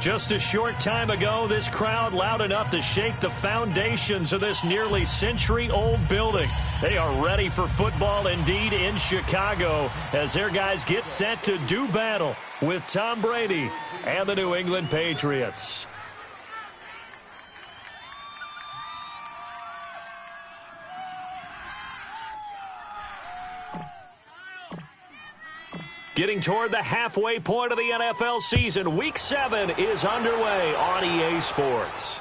Just a short time ago, this crowd loud enough to shake the foundations of this nearly century-old building. They are ready for football indeed in Chicago as their guys get set to do battle with Tom Brady and the New England Patriots. Getting toward the halfway point of the NFL season, Week 7 is underway on EA Sports.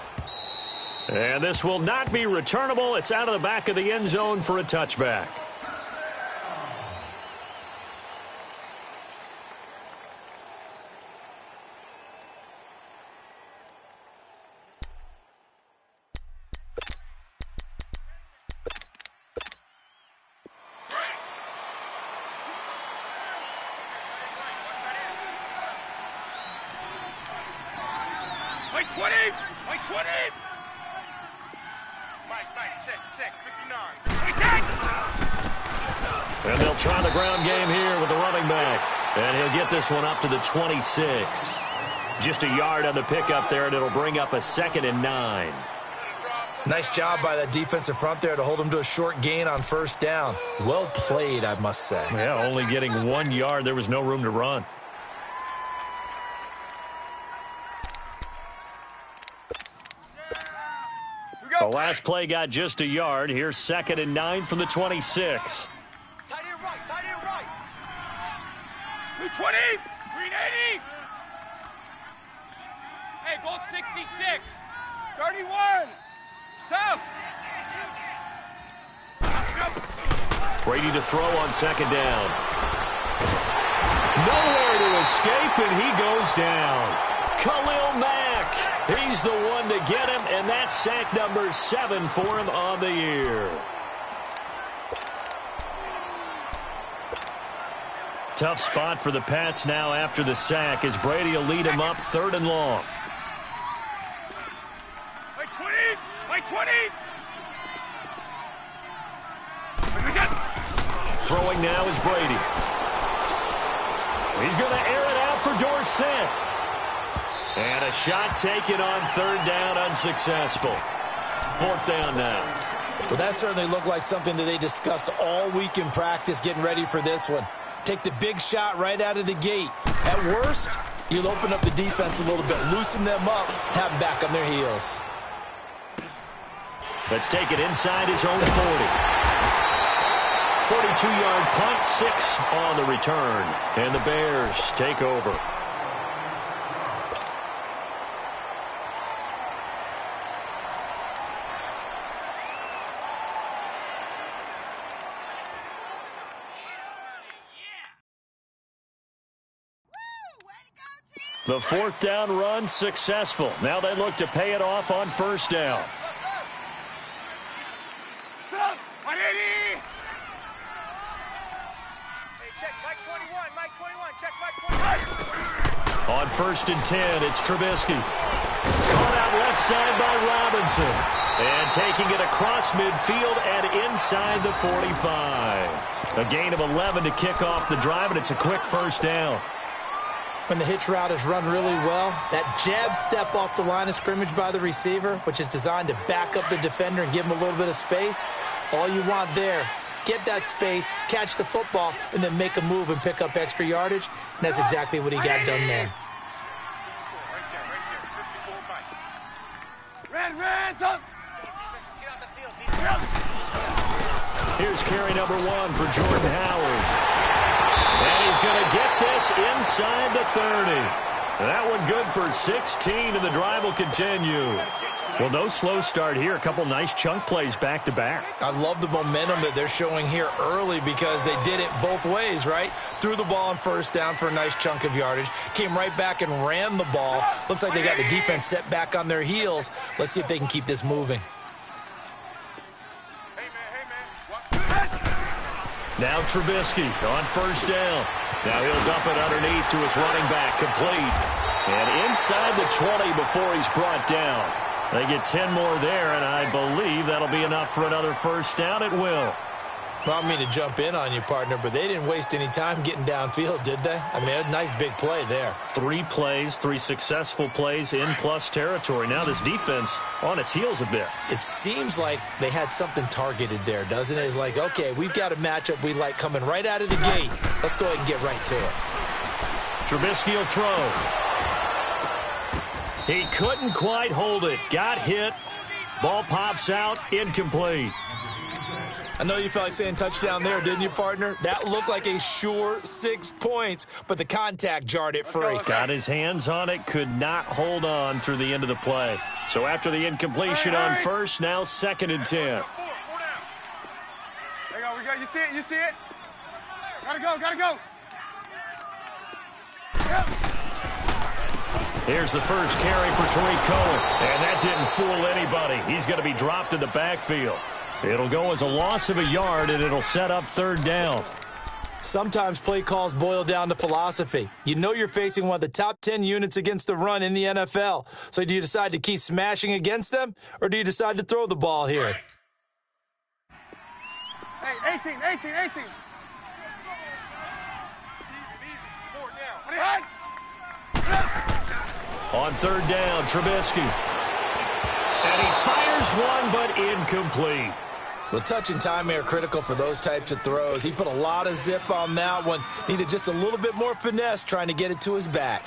And this will not be returnable. It's out of the back of the end zone for a touchback. And they'll try the ground game here with the running back. And he'll get this one up to the 26. Just a yard on the pickup there, and it'll bring up a 2nd and 9. Nice job by that defensive front there to hold him to a short gain on first down. Well played, I must say. Yeah, only getting 1 yard. There was no room to run. The last play got just a yard. Here's 2nd and 9 from the 26. Tight end right, tight end right. Blue 20, green 80. Hey, gold 66. 31. Tough. Brady to throw on 2nd down. Nowhere to escape, and he goes down. Khalil Mack, he's the one to get him, and that's sack number 7 for him on the year. Tough spot for the Pats now after the sack as Brady will lead him up 3rd and long. Like 20, like 20. Throwing now is Brady. He's going to air it out for Dorsett. And a shot taken on 3rd down, unsuccessful. 4th down now. Well, that certainly looked like something that they discussed all week in practice getting ready for this one. Take the big shot right out of the gate. At worst, you'll open up the defense a little bit, loosen them up, have them back on their heels. Let's take it inside his own 40. 42-yard punt, 6 on the return. And the Bears take over. The 4th down run successful. Now they look to pay it off on 1st down. Sit up, 180. Hey, check Mike 21, Mike 21, check Mike 21. On 1st and 10, it's Trubisky. Caught out left side by Robinson. And taking it across midfield and inside the 45. A gain of 11 to kick off the drive, and it's a quick 1st down. When the hitch route is run really well, that jab step off the line of scrimmage by the receiver, which is designed to back up the defender and give him a little bit of space, all you want there, get that space, catch the football, and then make a move and pick up extra yardage, and that's exactly what he got done there. Ran, tough. Here's carry number 1 for Jordan Howard. And he's going to get this inside the 30. That one good for 16, and the drive will continue. Well, no slow start here. A couple nice chunk plays back-to-back. I love the momentum that they're showing here early because they did it both ways, right? Threw the ball on 1st down for a nice chunk of yardage. Came right back and ran the ball. Looks like they got the defense set back on their heels. Let's see if they can keep this moving. Now Trubisky on 1st down. Now he'll dump it underneath to his running back, complete. And inside the 20 before he's brought down. They get 10 more there, and I believe that'll be enough for another 1st down. It will. Well, I mean to jump in on you, partner, but they didn't waste any time getting downfield, did they? I mean, a nice big play there. 3 plays, 3 successful plays in plus territory. Now this defense on its heels a bit. It seems like they had something targeted there, doesn't it? It's like, okay, we've got a matchup we like coming right out of the gate. Let's go ahead and get right to it. Trubisky will throw. He couldn't quite hold it. Got hit. Ball pops out. Incomplete. I know you felt like saying touchdown there, didn't you, partner? That looked like a sure 6 points, but the contact jarred it free. Got his hands on it, could not hold on through the end of the play. So after the incompletion on first, now 2nd and 10. There you go, we got, you see it, you see it? Gotta go, gotta go. Yep. Here's the first carry for Tariq Cohen, and that didn't fool anybody. He's going to be dropped in the backfield. It'll go as a loss of a yard, and it'll set up 3rd down. Sometimes play calls boil down to philosophy. You know you're facing one of the top 10 units against the run in the NFL. So do you decide to keep smashing against them, or do you decide to throw the ball here? Hey, 18. Easy. 4 down. On 3rd down, Trubisky. And he fires one, but incomplete. Well, touch and time are critical for those types of throws. He put a lot of zip on that one. Needed just a little bit more finesse trying to get it to his back.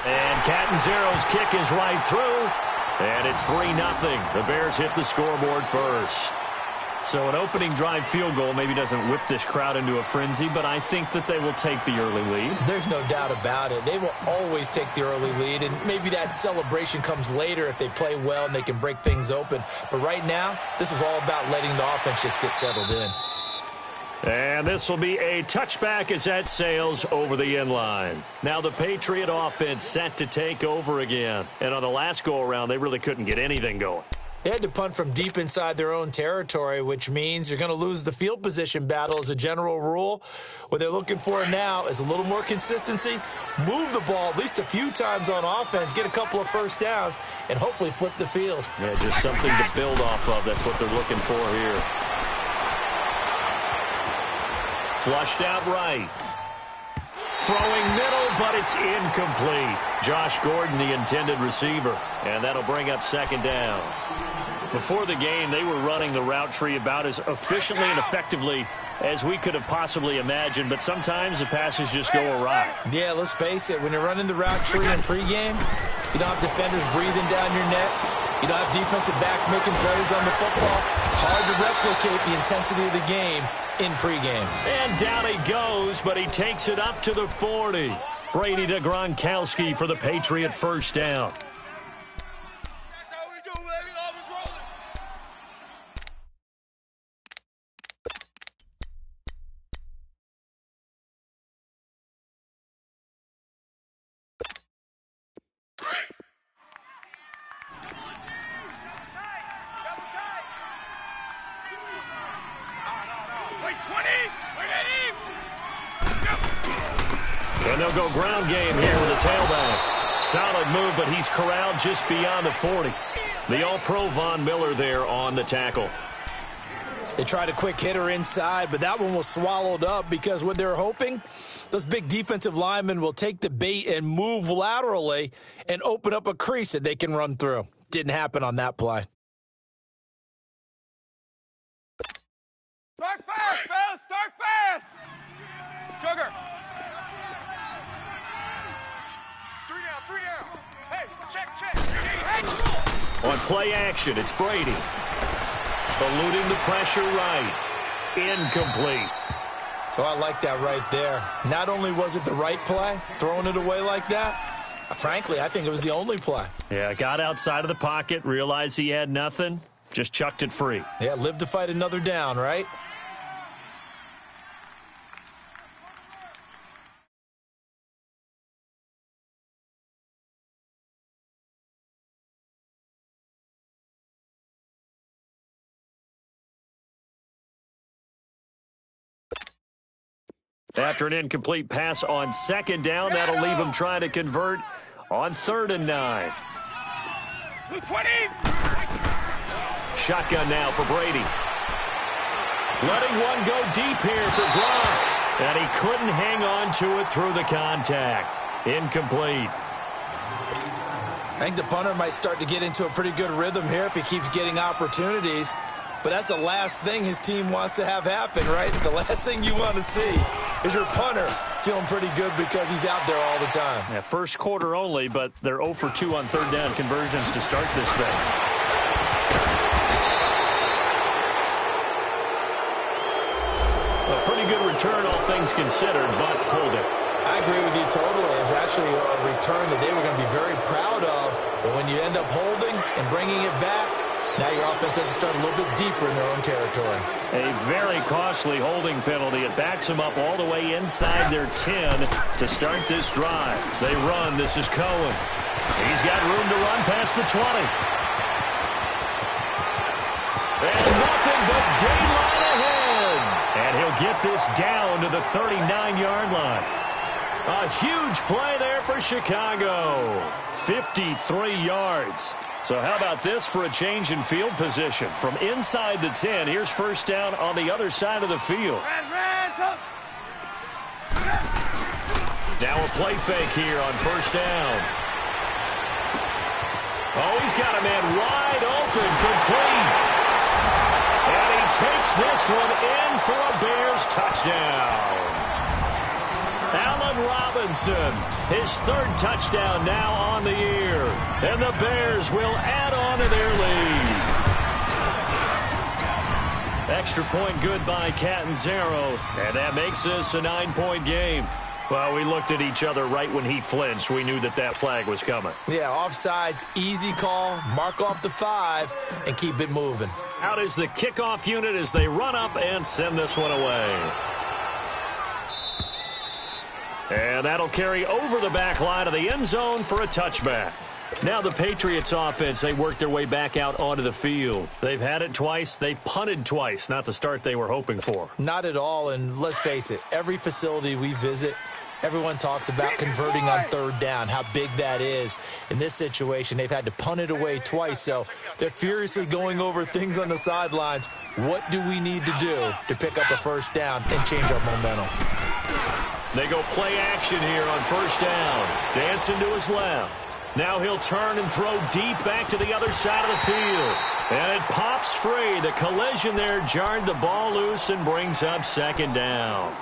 And Catanzaro's kick is right through. And it's 3-0. The Bears hit the scoreboard first. So an opening drive field goal maybe doesn't whip this crowd into a frenzy, but I think that they will take the early lead. There's no doubt about it. They will always take the early lead, and maybe that celebration comes later if they play well and they can break things open. But right now, this is all about letting the offense just get settled in. And this will be a touchback as that sails over the end line. Now the Patriot offense set to take over again. And on the last go-around, they really couldn't get anything going. They had to punt from deep inside their own territory, which means you're going to lose the field position battle as a general rule. What they're looking for now is a little more consistency, move the ball at least a few times on offense, get a couple of first downs, and hopefully flip the field. Yeah, just something to build off of. That's what they're looking for here. Flushed out right. Throwing middle, but it's incomplete. Josh Gordon, the intended receiver, and that'll bring up 2nd down. Before the game, they were running the route tree about as efficiently and effectively as we could have possibly imagined, but sometimes the passes just go awry. Yeah, let's face it, when you're running the route tree in pregame, you don't have defenders breathing down your neck. You don't have defensive backs making plays on the football. Hard to replicate the intensity of the game in pregame. And down he goes, but he takes it up to the 40. Brady to Gronkowski for the Patriot first down. And they'll go ground game here with a tailback. Solid move, but he's corralled just beyond the 40. The All-Pro Von Miller there on the tackle. They tried a quick hitter inside, but that one was swallowed up because what they're hoping, those big defensive linemen will take the bait and move laterally and open up a crease that they can run through. Didn't happen on that play. Start fast, fellas! Start fast! Sugar! 3 down! Hey, check! Hey! On play action, it's Brady. Eluding the pressure right. Incomplete. So I like that right there. Not only was it the right play, throwing it away like that, frankly, I think it was the only play. Yeah, got outside of the pocket, realized he had nothing, just chucked it free. Yeah, live to fight another down, right? After an incomplete pass on 2nd down, that'll leave him trying to convert on 3rd and 9. 220. Shotgun now for Brady. Letting one go deep here for Gronk. And he couldn't hang on to it through the contact. Incomplete. I think the punter might start to get into a pretty good rhythm here if he keeps getting opportunities. But that's the last thing his team wants to have happen, right? The last thing you want to see is your punter feeling pretty good because he's out there all the time. Yeah, first quarter only, but they're 0 for 2 on third down conversions to start this thing. A pretty good return, all things considered, but hold it. I agree with you totally. It was actually a return that they were going to be very proud of. But when you end up holding and bringing it back, now your offense has to start a little bit deeper in their own territory. A very costly holding penalty. It backs them up all the way inside their 10 to start this drive. They run. This is Cohen. He's got room to run past the 20. And nothing but daylight ahead. And he'll get this down to the 39-yard line. A huge play there for Chicago. 53 yards. So how about this for a change in field position? From inside the 10, here's first down on the other side of the field. Now a play fake here on first down. Oh, he's got a man wide open, complete. And he takes this one in for a Bears touchdown. Allen Robinson, his third touchdown now on the year. And the Bears will add on to their lead. Extra point good by Catanzaro, and that makes this a 9-point game. Well, we looked at each other right when he flinched. We knew that that flag was coming. Yeah, offsides, easy call, mark off the 5, and keep it moving. Out is the kickoff unit as they run up and send this one away. And that'll carry over the back line of the end zone for a touchback. Now the Patriots offense, they work their way back out onto the field. They've had it twice. They've punted twice. Not the start they were hoping for. Not at all, and let's face it, every facility we visit, everyone talks about converting on third down, how big that is. In this situation, they've had to punt it away twice, so they're furiously going over things on the sidelines. What do we need to do to pick up a first down and change our momentum? They go play action here on first down. Dancing to his left. Now he'll turn and throw deep back to the other side of the field. And it pops free. The collision there jarred the ball loose and brings up second down.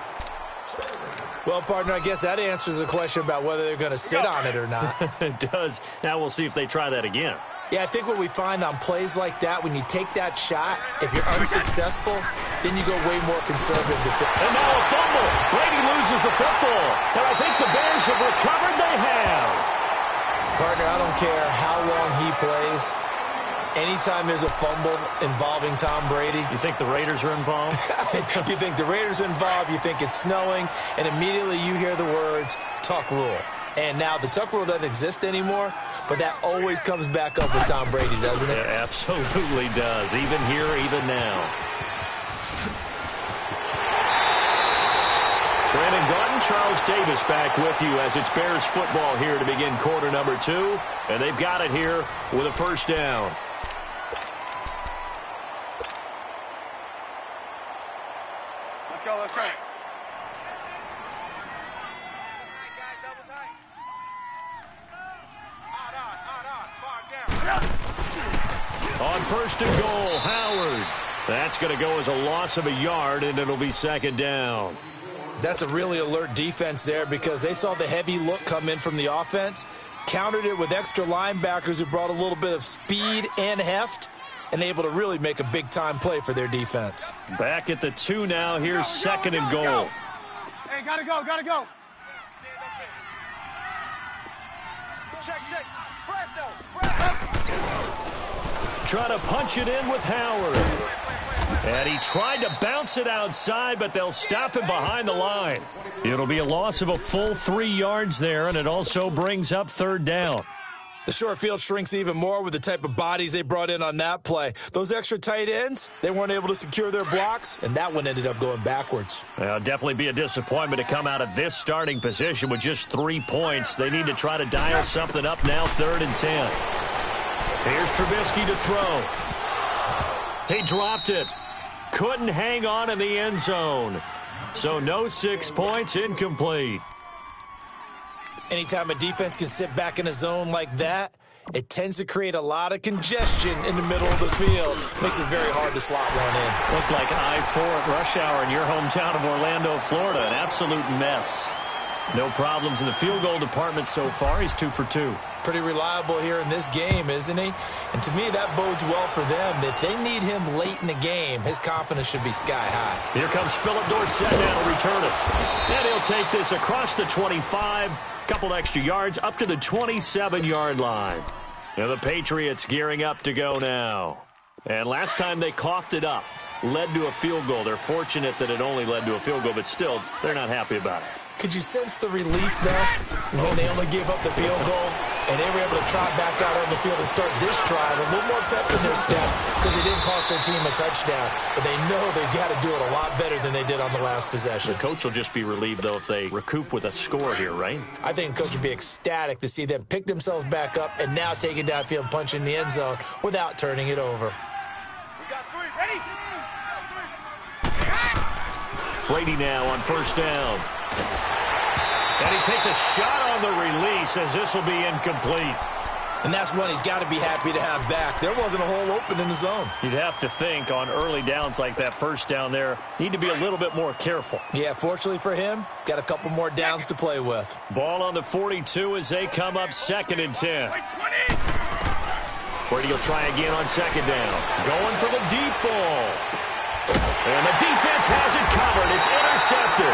Well, partner, I guess that answers the question about whether they're going to sit on it or not. It does. Now we'll see if they try that again. Yeah, I think what we find on plays like that, when you take that shot, if you're unsuccessful, then you go way more conservative. And now a fumble. Brady loses the football. And I think the Bears have recovered. They have. Partner, I don't care how long he plays. Anytime there's a fumble involving Tom Brady. You think the Raiders are involved? You think the Raiders are involved, you think it's snowing, and immediately you hear the words, Tuck Rule. And now the Tuck Rule doesn't exist anymore, but that always comes back up with Tom Brady, doesn't it? It absolutely does, even here, even now. Brandon Gaudin, Charles Davis back with you as it's Bears football here to begin quarter number 2. And they've got it here with a first down. Let's go, let's go. On first and goal, Howard. That's going to go as a loss of a yard, and it'll be second down. That's a really alert defense there because they saw the heavy look come in from the offense, countered it with extra linebackers who brought a little bit of speed and heft, and able to really make a big-time play for their defense. Back at the 2 now. Here's second and goal. Hey, gotta go, gotta go. Check. Trying to punch it in with Howard. And he tried to bounce it outside, but they'll stop him behind the line. It'll be a loss of a full 3 yards there, and it also brings up third down. The short field shrinks even more with the type of bodies they brought in on that play. Those extra tight ends, they weren't able to secure their blocks, and that one ended up going backwards. It'll definitely be a disappointment to come out of this starting position with just 3 points. They need to try to dial something up now, 3rd and 10. Here's Trubisky to throw. He dropped it. Couldn't hang on in the end zone. So no 6 points, incomplete. Anytime a defense can sit back in a zone like that, it tends to create a lot of congestion in the middle of the field. Makes it very hard to slot one in. Looked like I-4 at rush hour in your hometown of Orlando, Florida. An absolute mess. No problems in the field goal department so far. He's 2 for 2. Pretty reliable here in this game, isn't he? And to me, that bodes well for them. If they need him late in the game, his confidence should be sky high. Here comes Philip Dorsett now to return it. And he'll take this across the 25. Couple extra yards up to the 27-yard line. Now the Patriots gearing up to go now. And last time they coughed it up, led to a field goal. They're fortunate that it only led to a field goal, but still, they're not happy about it. Could you sense the relief, though, when they only gave up the field goal and they were able to trot back out on the field and start this drive a little more pep in their step because they didn't cost their team a touchdown, but they know they've got to do it a lot better than they did on the last possession. The coach will just be relieved, though, if they recoup with a score here, right? I think the coach would be ecstatic to see them pick themselves back up and now take it downfield and punch in the end zone without turning it over. We got 3. Ready? Brady now on first down. And he takes a shot on the release as this will be incomplete. And that's one he's got to be happy to have back. There wasn't a hole open in the zone. You'd have to think on early downs like that first down there, need to be a little bit more careful. Yeah, fortunately for him, got a couple more downs to play with. Ball on the 42 as they come up 2nd and 10. Brady will try again on 2nd down. Going for the deep ball. And the defense has it covered. It's intercepted.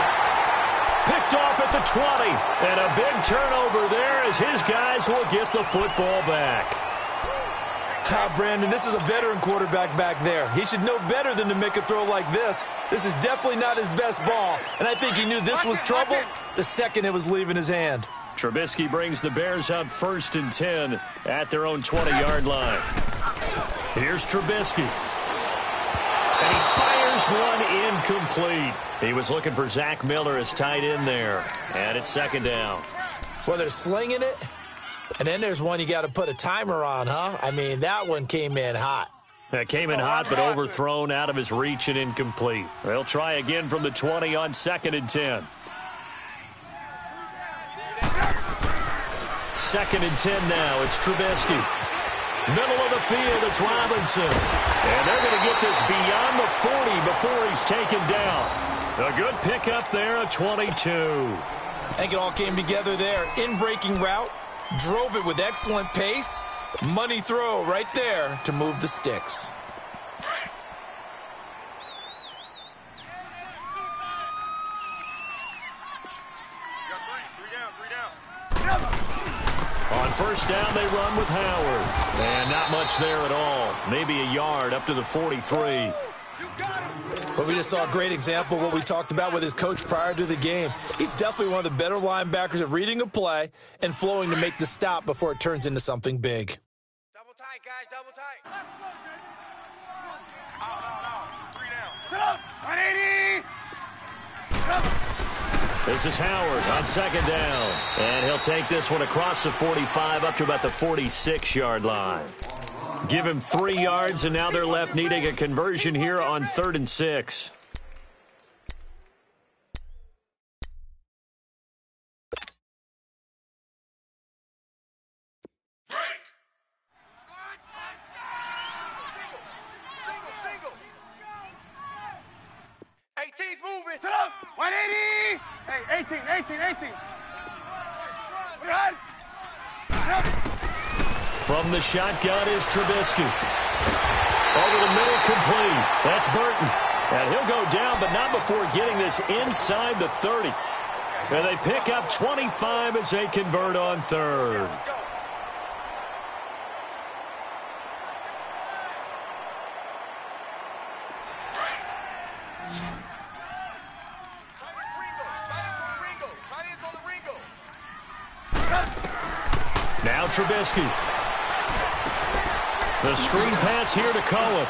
Picked off at the 20. And a big turnover there as his guys will get the football back. Brandon, this is a veteran quarterback back there. He should know better than to make a throw like this. This is definitely not his best ball. And I think he knew this was trouble the second it was leaving his hand. Trubisky brings the Bears up 1st and 10 at their own 20-yard line. Here's Trubisky. And he fires one incomplete. He was looking for Zach Miller as tight end there. And it's 2nd down. Well, they're slinging it. And then there's one you got to put a timer on, huh? I mean, that one came in hot. That came in hot, but overthrown out of his reach and incomplete. They'll try again from the 20 on 2nd and 10. 2nd and 10 now. It's Trubisky. Middle of the field, it's Robinson. And they're going to get this beyond the 40 before he's taken down. A good pickup there, a 22. I think it all came together there. In-breaking route, drove it with excellent pace. Money throw right there to move the sticks. On first down, they run with Howard. And not much there at all. Maybe a yard up to the 43. But we just saw a great example of what we talked about with his coach prior to the game. He's definitely one of the better linebackers at reading a play and flowing to make the stop before it turns into something big. Double tight, guys, double tight. No. 3 down. Sit up. 180. Sit up. This is Howard on 2nd down. And he'll take this one across the 45 up to about the 46-yard line. Give him 3 yards, and now they're left needing a conversion here on 3rd and 6. Single. 18's moving. Sit up. 180. Hey, 18. Run. From the shotgun is Trubisky. Over the middle, complete. That's Burton. And he'll go down, but not before getting this inside the 30. And they pick up 25 as they convert on 3rd. Now Trubisky. The screen pass here to Cohen.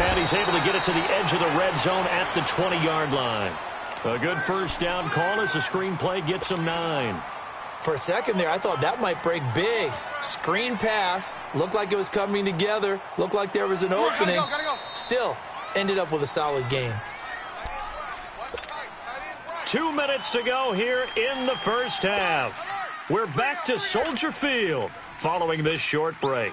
And he's able to get it to the edge of the red zone at the 20-yard line. A good first down call as the screen play gets him 9. For a second there, I thought that might break big. Screen pass, looked like it was coming together, looked like there was an opening. Gotta go. Still, ended up with a solid game. 2 minutes to go here in the first half. We're back to Soldier Field following this short break.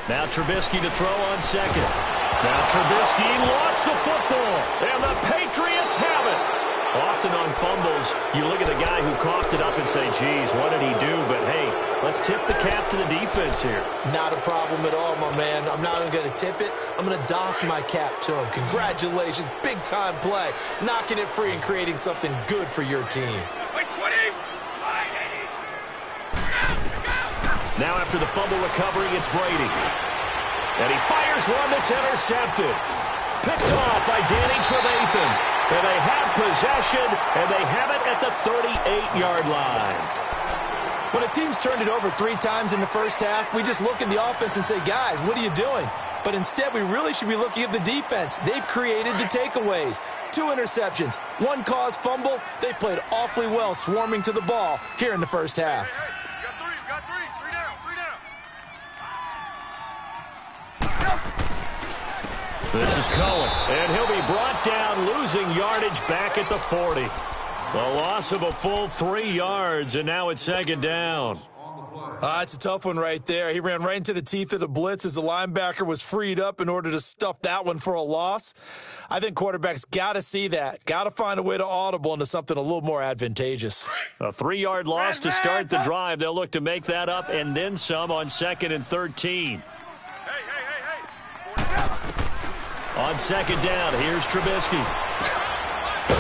Now Trubisky to throw on second. Now Trubisky lost the football, and the Patriots have it. Often on fumbles, you look at the guy who coughed it up and say, geez, what did he do? But, hey, let's tip the cap to the defense here. Not a problem at all, my man. I'm not even going to tip it. I'm going to doff my cap to him. Congratulations. Big-time play. Knocking it free and creating something good for your team. Wait, 20. Now after the fumble recovery, it's Brady. And he fires one that's intercepted. Picked off by Danny Trevathan. And they have possession, and they have it at the 38-yard line. When a team's turned it over 3 times in the first half, we just look at the offense and say, guys, what are you doing? But instead, we really should be looking at the defense. They've created the takeaways. 2 interceptions, 1 caused fumble. They played awfully well swarming to the ball here in the first half. Hey, you got 3. 3 down. This is Cohen, and he'll be brought down, losing yardage back at the 40. The loss of a full 3 yards, and now it's second down. It's a tough one right there. He ran right into the teeth of the blitz as the linebacker was freed up in order to stuff that one for a loss. I think quarterbacks got to see that, got to find a way to audible into something a little more advantageous. A 3-yard loss to start the drive. They'll look to make that up and then some on 2nd and 13. Hey. On second down, here's Trubisky.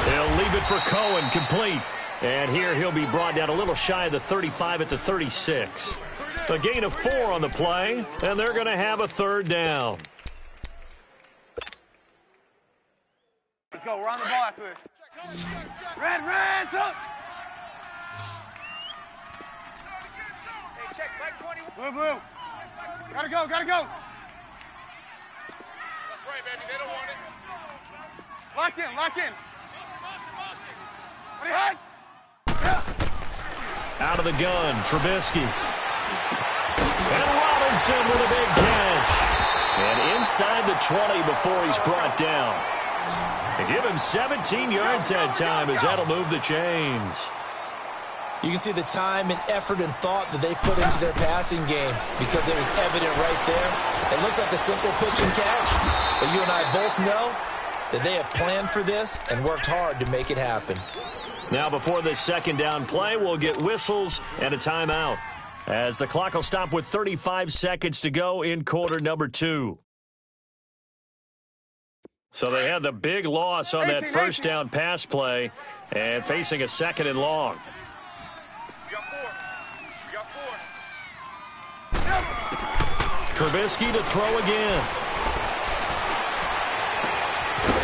He'll leave it for Cohen, complete. And here he'll be brought down a little shy of the 35 at the 36. A gain of 4 on the play, and they're going to have a 3rd down. Let's go. We're on the ball after this. Red, up. Hey, check, back 20. Blue. Gotta go. That's right, baby. They don't want it. Lock in. Ready, hard. Out of the gun, Trubisky. And Robinson with a big catch. And inside the 20 before he's brought down. They give him 17 yards that time as that'll move the chains. You can see the time and effort and thought that they put into their passing game because it was evident right there. It looks like a simple pitch and catch, but you and I both know that they have planned for this and worked hard to make it happen. Now before this second down play, we'll get whistles and a timeout as the clock will stop with 35 seconds to go in quarter number 2. So they had the big loss on that first down pass play and facing a 2nd and long. We got 4. Trubisky to throw again.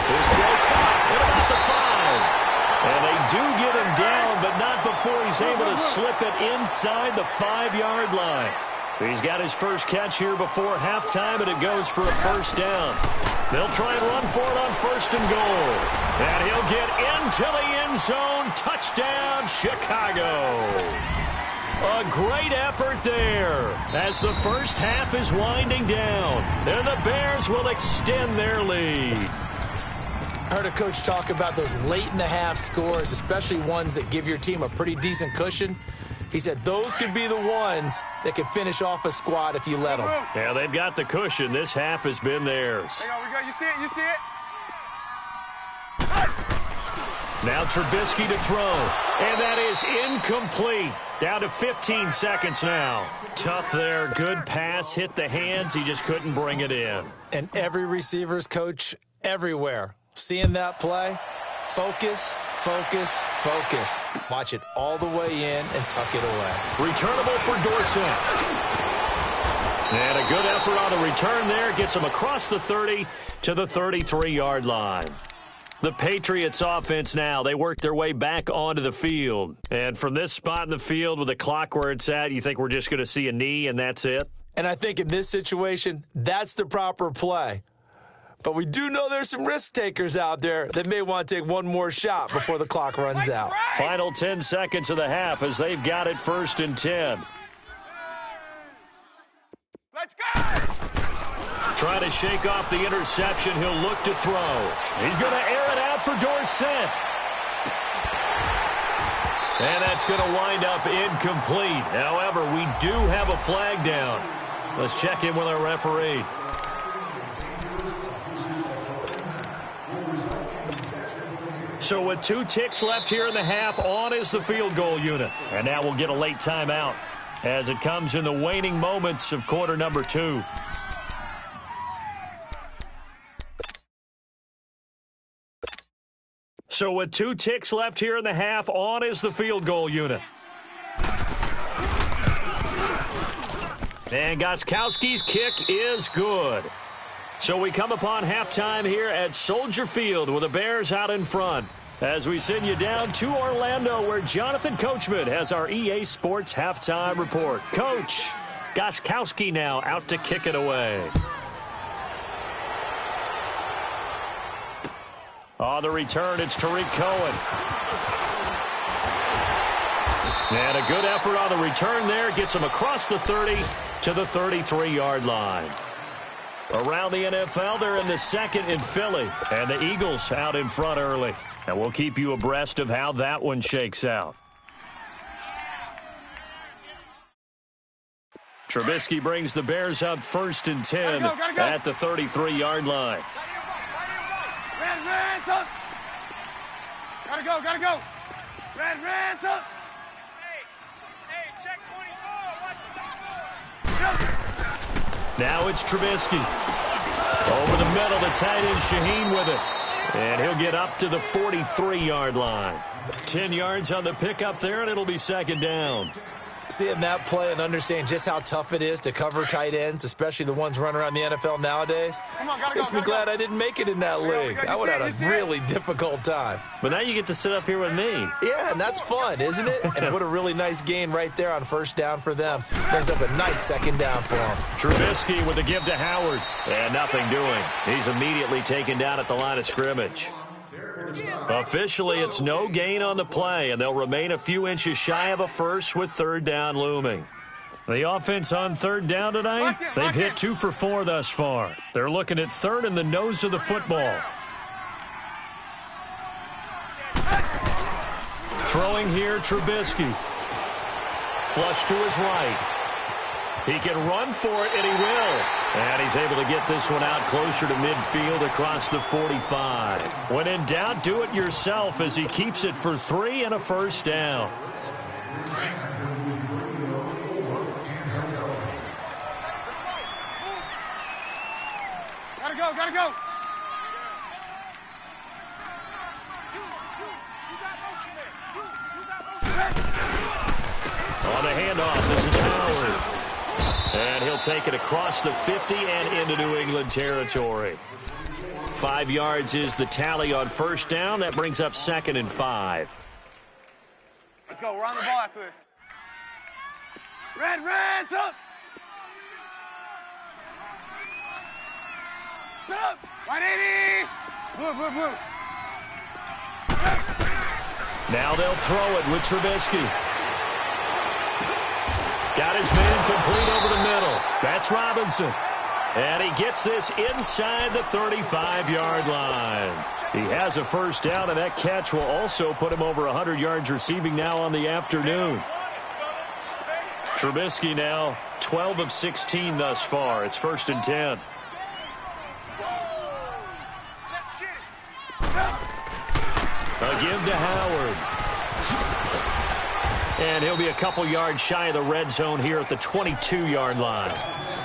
His throw caught at about the 5. And they do get him down, but not before he's able to slip it inside the 5-yard line. He's got his first catch here before halftime, and it goes for a 1st down. They'll try and run for it on 1st and goal. And he'll get into the end zone. Touchdown, Chicago. A great effort there as the first half is winding down. And the Bears will extend their lead. I heard a coach talk about those late-in-the-half scores, especially ones that give your team a pretty decent cushion. He said those could be the ones that could finish off a squad if you let them. Yeah, they've got the cushion. This half has been theirs. Hang on, we go. You see it? Now Trubisky to throw, and that is incomplete. Down to 15 seconds now. Tough there. Good pass. Hit the hands. He just couldn't bring it in. And every receiver's coach everywhere. Seeing that play, focus. Watch it all the way in and tuck it away. Returnable for Dorsett. And a good effort on the return there. Gets him across the 30 to the 33-yard line. The Patriots offense now, they work their way back onto the field. And from this spot in the field with the clock where it's at, you think we're just going to see a knee and that's it? And I think in this situation, that's the proper play. But we do know there's some risk takers out there that may want to take one more shot before the clock runs out. Final 10 seconds of the half as they've got it 1st and 10. Let's go! Trying to shake off the interception. He'll look to throw. He's going to air it out for Dorsett. And that's going to wind up incomplete. However, we do have a flag down. Let's check in with our referee. So with 2 ticks left here in the half, on is the field goal unit. And now we'll get a late timeout as it comes in the waning moments of quarter number 2. So with 2 ticks left here in the half, on is the field goal unit. And Gostkowski's kick is good. So we come upon halftime here at Soldier Field with the Bears out in front. As we send you down to Orlando where Jonathan Coachman has our EA Sports halftime report. Coach, Gostkowski now out to kick it away. On the return, it's Tariq Cohen. And a good effort on the return there. Gets him across the 30 to the 33-yard line. Around the NFL, they're in the second in Philly. And the Eagles out in front early. And we'll keep you abreast of how that one shakes out. Trubisky brings the Bears up 1st and 10 at the 33-yard line. Red, up. Gotta go. Red, up. Hey, check 24. Watch the Now it's Trubisky. Over the middle, the tight end Shaheen with it. And he'll get up to the 43-yard line. 10 yards on the pickup there, and it'll be 2nd down. Seeing that play and understanding just how tough it is to cover tight ends, especially the ones running around the NFL nowadays, makes me glad I didn't make it in that league. I would have had a really difficult time. But now you get to sit up here with me. Yeah, and that's fun, isn't it? And what a really nice gain right there on 1st down for them. Brings up a nice 2nd down for them. Trubisky with the give to Howard. And nothing doing. He's immediately taken down at the line of scrimmage. Officially, it's no gain on the play, and they'll remain a few inches shy of a first with 3rd down looming. The offense on 3rd down tonight, they've hit 2 for 4 thus far. They're looking at 3rd in the nose of the football. Throwing here, Trubisky. Flush to his right. He can run for it, and he will. And he's able to get this one out closer to midfield across the 45. When in doubt, do it yourself as he keeps it for 3 and a 1st down. Gotta go. On the handoff, this is Howard. And he'll take it across the 50 and into New England territory. 5 yards is the tally on 1st down. That brings up 2nd and 5. Let's go. We're on the ball after this. Red, up. Up. 180. Blue. Now they'll throw it with Trubisky. Got his man complete over the middle. That's Robinson. And he gets this inside the 35-yard line. He has a 1st down, and that catch will also put him over 100 yards receiving now on the afternoon. Trubisky now 12 of 16 thus far. It's 1st and 10. A give to Howard. And he'll be a couple yards shy of the red zone here at the 22-yard line.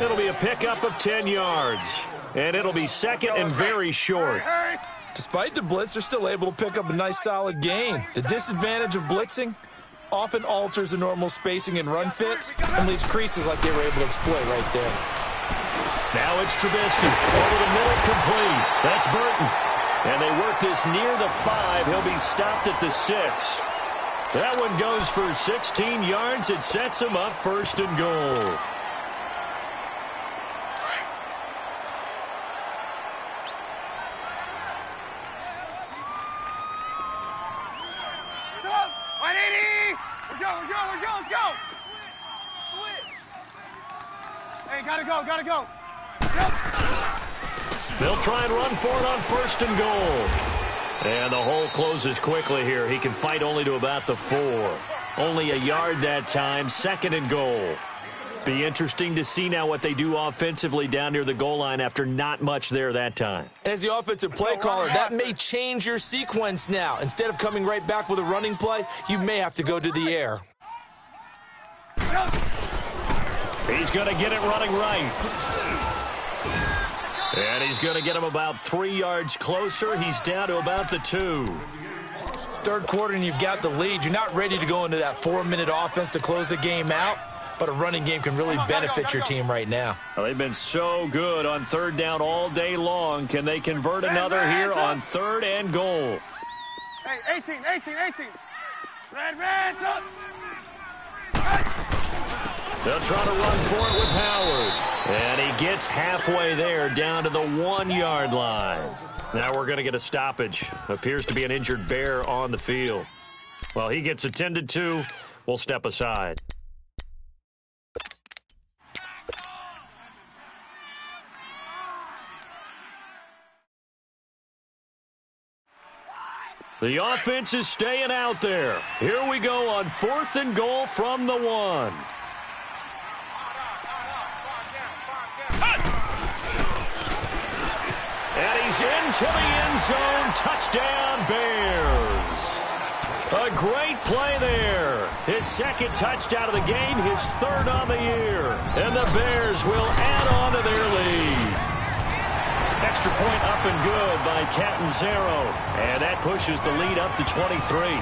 It'll be a pickup of 10 yards. And it'll be 2nd and very short. Despite the blitz, they're still able to pick up a nice solid gain. The disadvantage of blitzing often alters the normal spacing and run fits and leaves creases like they were able to exploit right there. Now it's Trubisky. Over the middle, complete. That's Burton. And they work this near the 5. He'll be stopped at the 6. That one goes for 16 yards. It sets him up 1st and goal. Let's go. Switch. Hey, gotta go. Yep. They'll try and run for it on 1st and goal. And the hole closes quickly here. He can fight only to about the 4. Only a yard that time, 2nd and goal. Be interesting to see now what they do offensively down near the goal line after not much there that time. As the offensive play caller, that may change your sequence now. Instead of coming right back with a running play, you may have to go to the air. He's going to get it running right. And he's going to get him about 3 yards closer. He's down to about the 2. Third quarter and you've got the lead. You're not ready to go into that 4-minute offense to close the game out, but a running game can really benefit your team right now. Well, they've been so good on 3rd down all day long. Can they convert another here on 3rd and goal? Hey, 18. Red, up. They'll try to run for it with Howard. And he gets halfway there down to the 1-yard line. Now we're going to get a stoppage. Appears to be an injured Bear on the field. Well, he gets attended to. We'll step aside. The offense is staying out there. Here we go on 4th and goal from the 1. And he's into the end zone. Touchdown, Bears. A great play there. His 2nd touchdown of the game, his 3rd on the year. And the Bears will add on to their lead. Extra point up and good by Catanzaro. And that pushes the lead up to 23.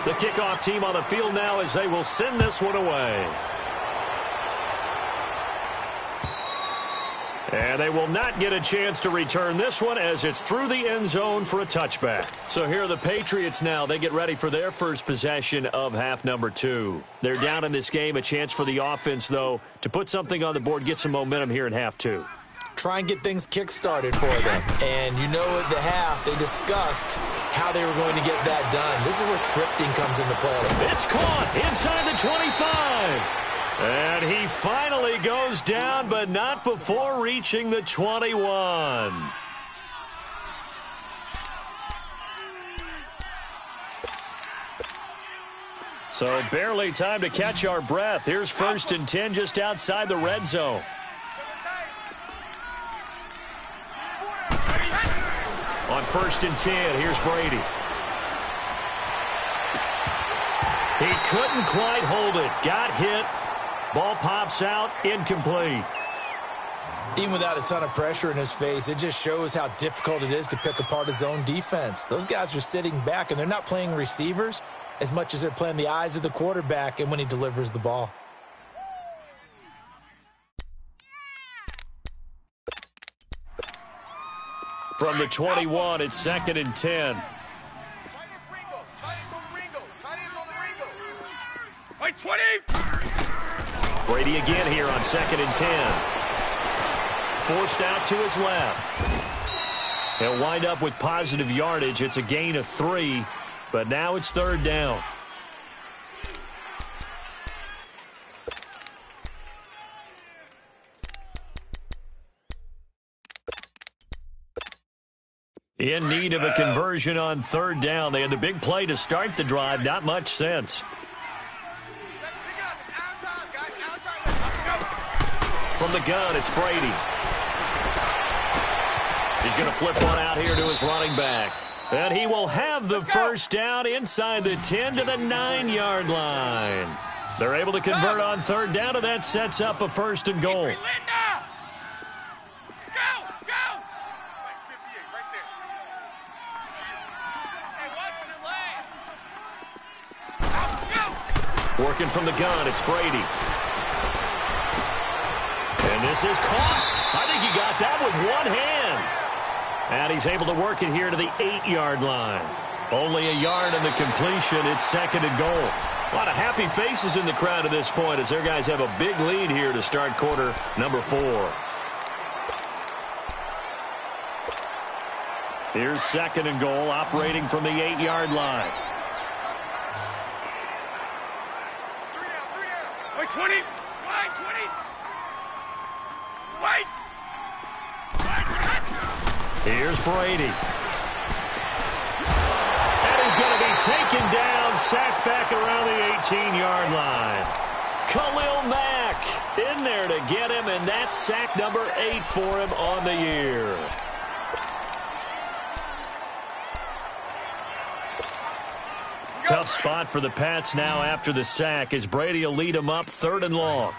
The kickoff team on the field now as they will send this one away. And they will not get a chance to return this one as it's through the end zone for a touchback. So here are the Patriots now. They get ready for their first possession of half number 2. They're down in this game. A chance for the offense, though, to put something on the board, get some momentum here in half 2. Try and get things kick-started for them. And you know at the half, they discussed how they were going to get that done. This is where scripting comes into play. It's caught inside the 25. And he finally goes down, but not before reaching the 21. So barely time to catch our breath. Here's 1st and 10 just outside the red zone. On 1st and 10, here's Brady. He couldn't quite hold it. Got hit. Ball pops out, incomplete. Even without a ton of pressure in his face, it just shows how difficult it is to pick apart his own defense. Those guys are sitting back, and they're not playing receivers as much as they're playing the eyes of the quarterback and when he delivers the ball. From the 21, it's 2nd and 10. Wait, 20! Brady again here on 2nd and 10. Forced out to his left. He'll wind up with positive yardage. It's a gain of 3, but now it's 3rd down. In need of a conversion on 3rd down. They had the big play to start the drive. Not much sense. From the gun, it's Brady. He's going to flip one out here to his running back. And he will have the first down inside the 10 to the 9-yard line. They're able to convert on 3rd down, and that sets up a 1st and goal. Go! Working from the gun, it's Brady. And this is caught. I think he got that with one hand. And he's able to work it here to the 8-yard line. Only a yard in the completion. It's 2nd and goal. A lot of happy faces in the crowd at this point as their guys have a big lead here to start quarter number 4. Here's second and goal, operating from the 8-yard line. 20. Wide, 20. Wait. Here's Brady. And he's going to be taken down, sacked back around the 18-yard line. Khalil Mack in there to get him, and that's sack number 8 for him on the year. Tough spot for the Pats now after the sack as Brady will lead them up 3rd and long.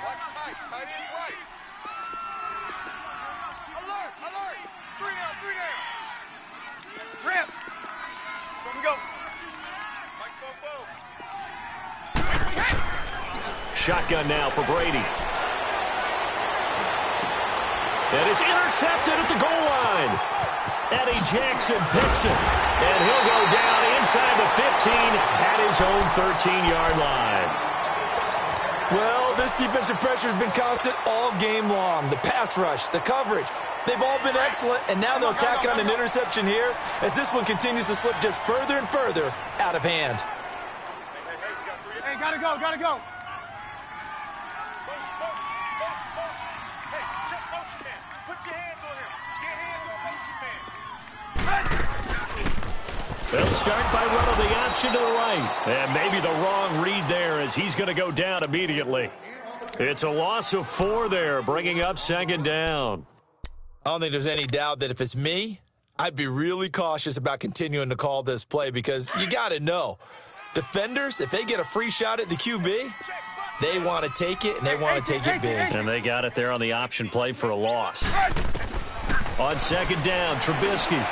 Shotgun now for Brady. And it's intercepted at the goal line. Eddie Jackson picks it. And he'll go down inside the 15 at his own 13-yard line. Well, this defensive pressure has been constant all game long. The pass rush, the coverage, they've all been excellent, and now they'll tack on an interception here as this one continues to slip just further and further out of hand. Hey, gotta go, gotta go. Hey, check motion man. Put your hands on him. Get hands on motion man. They'll start by running the option to the right. And maybe the wrong read there as he's going to go down immediately. It's a loss of 4 there, bringing up 2nd down. I don't think there's any doubt that if it's me, I'd be really cautious about continuing to call this play because you got to know, defenders, if they get a free shot at the QB, they want to take it, and they want to take it big. And they got it there on the option play for a loss. On 2nd down, Trubisky.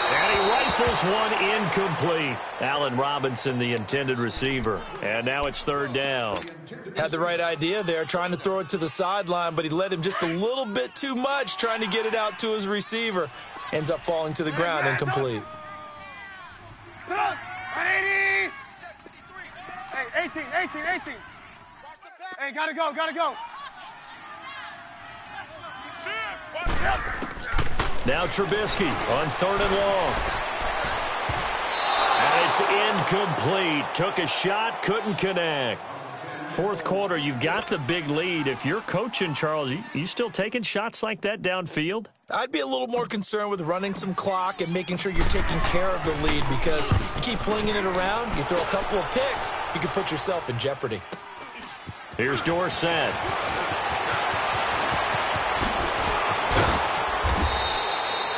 And he rifles one incomplete. Allen Robinson, the intended receiver. And now it's 3rd down. Had the right idea there, trying to throw it to the sideline, but he led him just a little bit too much, trying to get it out to his receiver. Ends up falling to the ground, incomplete. 180. Hey, 18. Hey, gotta go. Now Trubisky on 3rd and long. And it's incomplete. Took a shot, couldn't connect. 4th quarter, you've got the big lead. If you're coaching, Charles, you still taking shots like that downfield? I'd be a little more concerned with running some clock and making sure you're taking care of the lead because you keep flinging it around, you throw a couple of picks, you could put yourself in jeopardy. Here's Dorsett.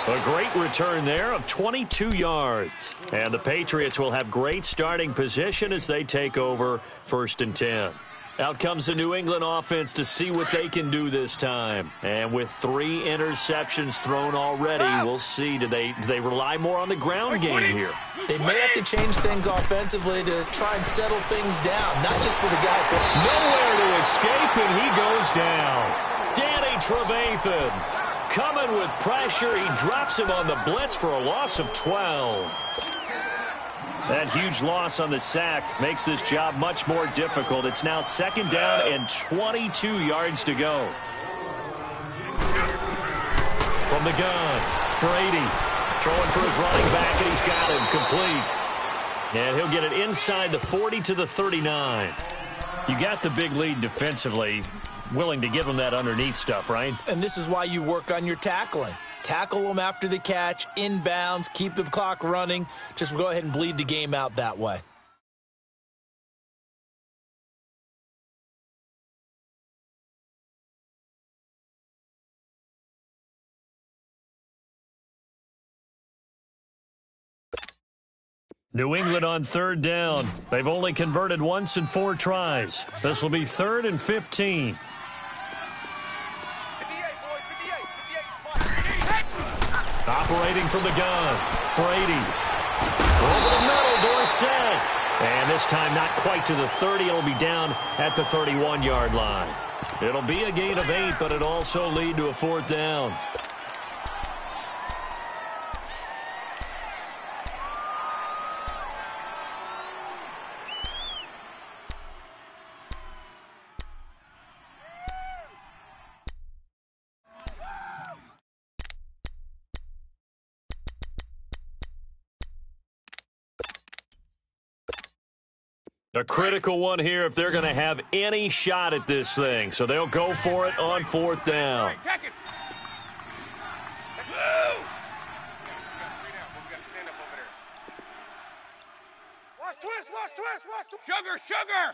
A great return there of 22 yards. And the Patriots will have great starting position as they take over 1st and 10. Out comes the New England offense to see what they can do this time. And with 3 interceptions thrown already, we'll see. Do they rely more on the ground game here? They may have to change things offensively to try and settle things down, not just for the guy throwing. Nowhere to escape, and he goes down. Danny Trevathan coming with pressure. He drops him on the blitz for a loss of 12. That huge loss on the sack makes this job much more difficult. It's now 2nd down and 22 yards to go. From the gun, Brady throwing for his running back, and he's got him complete. And he'll get it inside the 40 to the 39. You got the big lead defensively. Willing to give him that underneath stuff, right? And this is why you work on your tackling. Tackle them after the catch, inbounds, keep the clock running. Just go ahead and bleed the game out that way. New England on 3rd down. They've only converted once in 4 tries. This will be 3rd and 15. Operating from the gun, Brady. Over the middle, Dorsett. And this time not quite to the 30. It'll be down at the 31-yard line. It'll be a gain of 8, but it'll also lead to a 4th down. A critical one here if they're going to have any shot at this thing. So they'll go for it on 4th down. Watch twist. Sugar.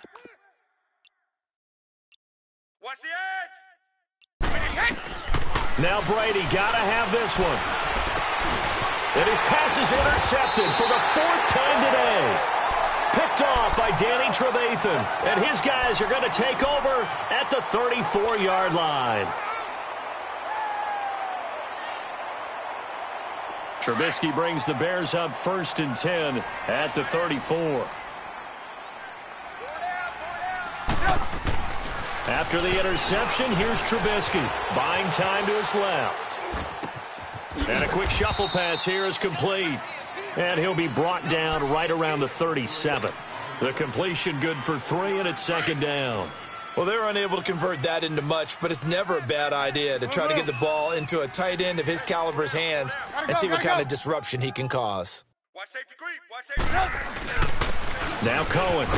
Watch the edge. Now Brady got to have this one. And his pass is intercepted for the 4th time today. Picked off by Danny Trevathan. And his guys are going to take over at the 34-yard line. Trubisky brings the Bears up 1st and 10 at the 34. After the interception, here's Trubisky, buying time to his left. And a quick shuffle pass here is complete. And he'll be brought down right around the 37. The completion good for 3, and it's 2nd down. Well, they're unable to convert that into much, but it's never a bad idea to try to get the ball into a tight end of his caliber's hands and see what kind of disruption he can cause. Watch safety creep. Watch safety creep. Now Cohen.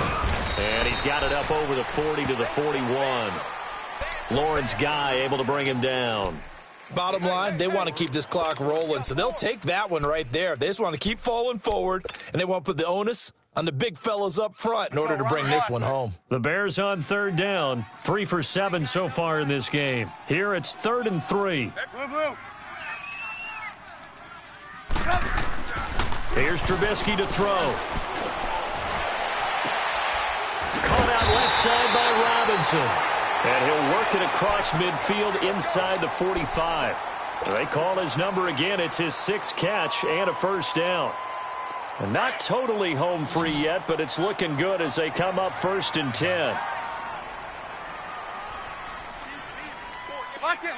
And he's got it up over the 40 to the 41. Lawrence Guy able to bring him down. Bottom line, they want to keep this clock rolling, so they'll take that one right there. They just want to keep falling forward, and they want to put the onus on the big fellas up front in order to bring this one home. The Bears on 3rd down, 3 for 7 so far in this game. Here it's 3rd and 3. Here's Trubisky to throw. Caught out left side by Robinson. And he'll work it across midfield inside the 45. They call his number again. It's his 6th catch and a 1st down. And not totally home free yet, but it's looking good as they come up 1st and 10. Lock in.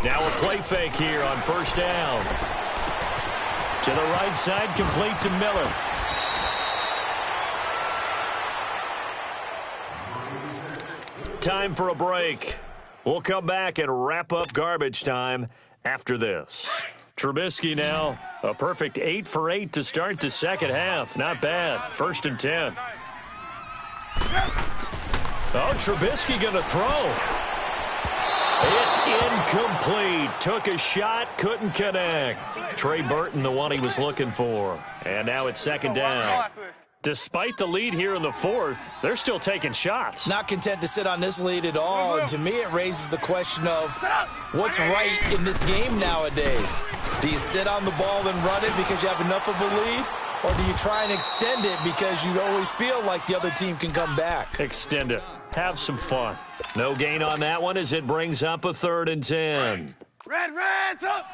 Now a play fake here on 1st down. To the right side, complete to Miller. Time for a break. We'll come back and wrap up garbage time after this. Trubisky now, a perfect 8 for 8 to start the 2nd half. Not bad. 1st and 10. Oh, Trubisky going to throw. It's incomplete. Took a shot, couldn't connect. Trey Burton, the one he was looking for. And now it's 2nd down. Despite the lead here in the 4th, they're still taking shots. Not content to sit on this lead at all. And to me, it raises the question of what's right in this game nowadays. Do you sit on the ball and run it because you have enough of a lead? Or do you try and extend it because you always feel like the other team can come back? Extend it. Have some fun. No gain on that one as it brings up a 3rd and 10. Red's up.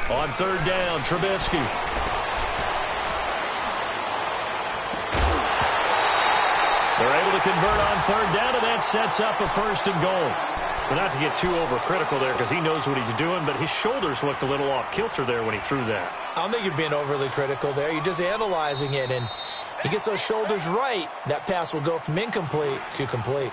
On 3rd down, Trubisky. They're able to convert on 3rd down, and that sets up a 1st and goal. But not to get too overcritical there because he knows what he's doing, but his shoulders looked a little off kilter there when he threw that. I don't think you're being overly critical there. You're just analyzing it, and he gets those shoulders right. That pass will go from incomplete to complete.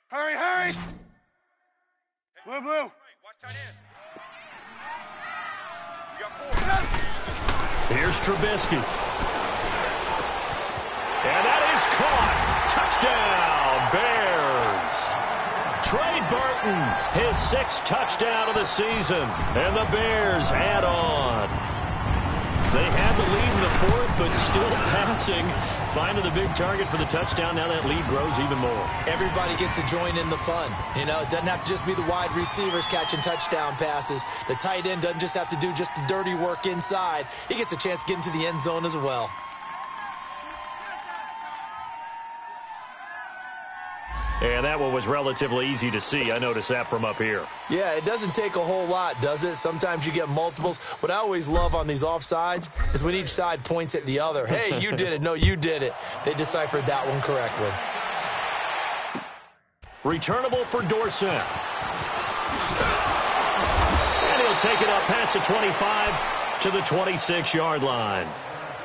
Hurry. Blue. Watch tight end. You got 4. Here's Trubisky. And that is caught. Touchdown, Bears. Trey Burton, his 6th touchdown of the season. And the Bears add on. They had the lead in the 4th, but still passing. Finding the big target for the touchdown. Now that lead grows even more. Everybody gets to join in the fun. You know, it doesn't have to just be the wide receivers catching touchdown passes. The tight end doesn't just have to do just the dirty work inside. He gets a chance to get into the end zone as well. And that one was relatively easy to see. I noticed that from up here. Yeah, it doesn't take a whole lot, does it? Sometimes you get multiples. What I always love on these offsides is when each side points at the other. Hey, you did it. No, you did it. They deciphered that one correctly. Returnable for Dorsett. And he'll take it up past the 25 to the 26-yard line.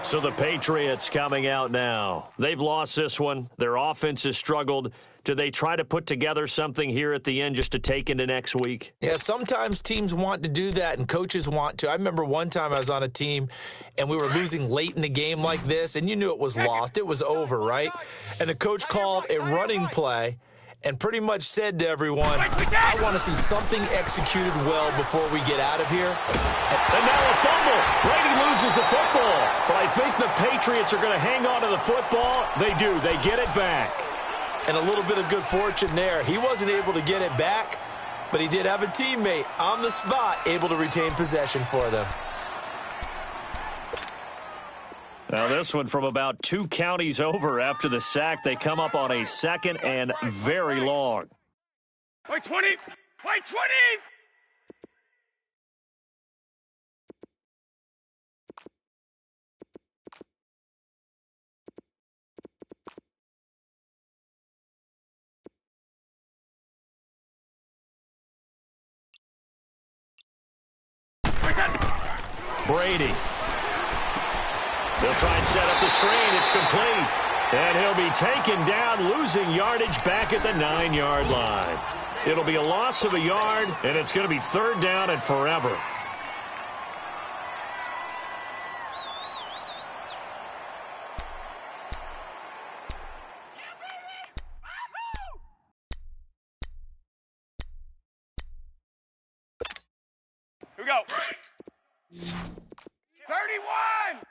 So the Patriots coming out now. They've lost this one. Their offense has struggled. Do they try to put together something here at the end just to take into next week? Yeah, sometimes teams want to do that and coaches want to. I remember one time I was on a team and we were losing late in the game like this, and you knew it was lost. It was over, right? And the coach called a running play and pretty much said to everyone, I want to see something executed well before we get out of here. And now a fumble. Brady loses the football. But I think the Patriots are going to hang on to the football. They do. They get it back. And a little bit of good fortune there. He wasn't able to get it back, but he did have a teammate on the spot able to retain possession for them. Now this one from about 2 counties over after the sack. They come up on a 2nd and very long. Wait, 20. Wait, 20. Brady. They'll try and set up the screen. It's complete. And he'll be taken down, losing yardage back at the 9-yard line. It'll be a loss of a yard, and it's going to be 3rd down and forever. Here we go. 31.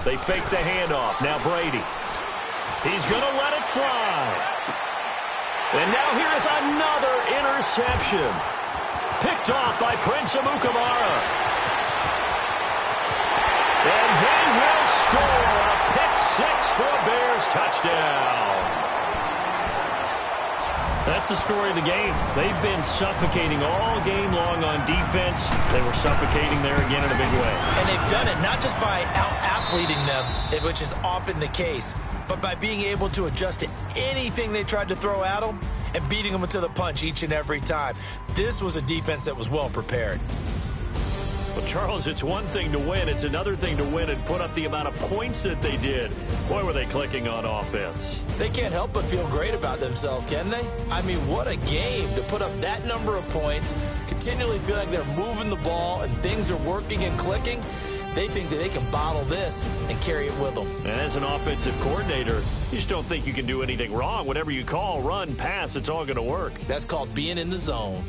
They fake the handoff. Now Brady. He's going to let it fly. And now here is another interception. Picked off by Prince Amukamara. And they will score a pick-6 for a Bears touchdown. That's the story of the game. They've been suffocating all game long on defense. They were suffocating there again in a big way. And they've done it not just by out-athleting them, which is often the case, but by being able to adjust to anything they tried to throw at them and beating them to the punch each and every time. This was a defense that was well prepared. Well, Charles, it's one thing to win. It's another thing to win and put up the amount of points that they did. Boy, were they clicking on offense. They can't help but feel great about themselves, can they? I mean, what a game to put up that number of points, continually feel like they're moving the ball and things are working and clicking. They think that they can bottle this and carry it with them. And as an offensive coordinator, you just don't think you can do anything wrong. Whatever you call, run, pass, it's all going to work. That's called being in the zone.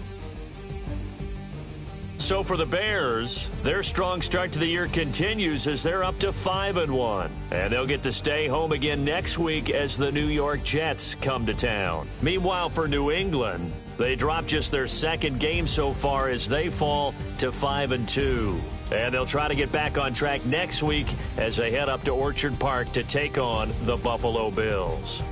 So for the Bears, their strong start to the year continues as they're up to 5-1. And they'll get to stay home again next week as the New York Jets come to town. Meanwhile, for New England, they dropped just their 2nd game so far as they fall to 5-2. And they'll try to get back on track next week as they head up to Orchard Park to take on the Buffalo Bills.